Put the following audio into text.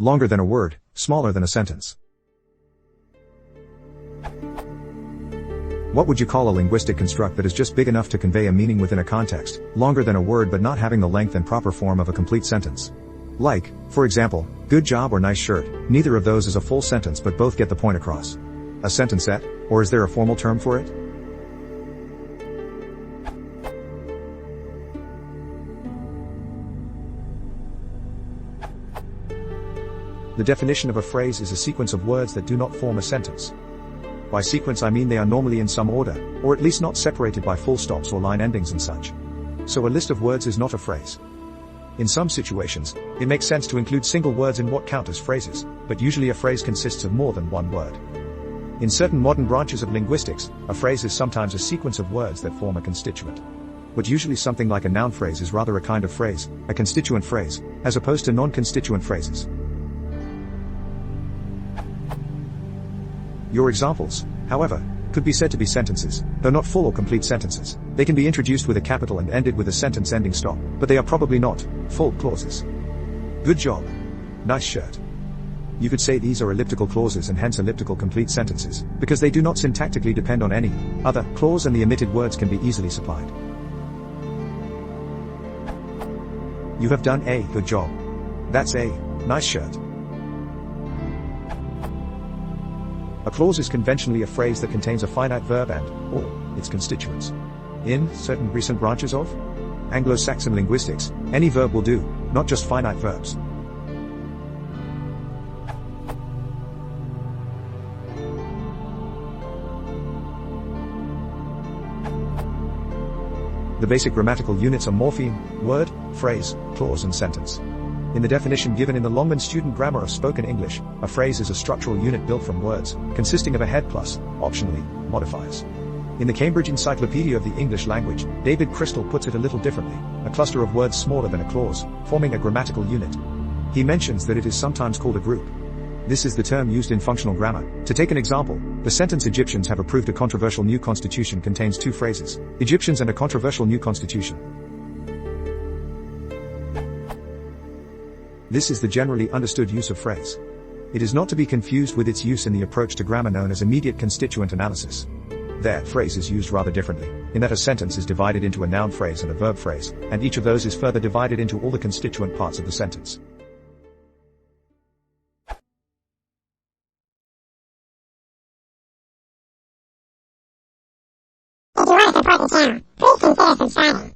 Longer than a word, smaller than a sentence. What would you call a linguistic construct that is just big enough to convey a meaning within a context, longer than a word but not having the length and proper form of a complete sentence? Like, for example, good job or nice shirt. Neither of those is a full sentence but both get the point across. A sentence set, or is there a formal term for it? The definition of a phrase is a sequence of words that do not form a sentence. By sequence I mean they are normally in some order, or at least not separated by full stops or line endings and such. So a list of words is not a phrase. In some situations, it makes sense to include single words in what count as phrases, but usually a phrase consists of more than one word. In certain modern branches of linguistics, a phrase is sometimes a sequence of words that form a constituent. But usually something like a noun phrase is rather a kind of phrase, a constituent phrase, as opposed to non-constituent phrases. Your examples, however, could be said to be sentences, though not full or complete sentences. They can be introduced with a capital and ended with a sentence ending stop, but they are probably not full clauses. Good job. Nice shirt. You could say these are elliptical clauses and hence elliptical complete sentences, because they do not syntactically depend on any other clause and the omitted words can be easily supplied. You have done a good job. That's a nice shirt. A clause is conventionally a phrase that contains a finite verb and, or, its constituents. In certain recent branches of Anglo-Saxon linguistics, any verb will do, not just finite verbs. The basic grammatical units are morpheme, word, phrase, clause and sentence. In the definition given in the Longman Student Grammar of Spoken English, a phrase is a structural unit built from words, consisting of a head plus, optionally, modifiers. In the Cambridge Encyclopedia of the English Language, David Crystal puts it a little differently, a cluster of words smaller than a clause, forming a grammatical unit. He mentions that it is sometimes called a group. This is the term used in functional grammar. To take an example, the sentence Egyptians have approved a controversial new constitution contains two phrases, Egyptians and a controversial new constitution. This is the generally understood use of phrase. It is not to be confused with its use in the approach to grammar known as immediate constituent analysis. There, phrase is used rather differently, in that a sentence is divided into a noun phrase and a verb phrase, and each of those is further divided into all the constituent parts of the sentence. If you want to support the channel, please consider subscribing.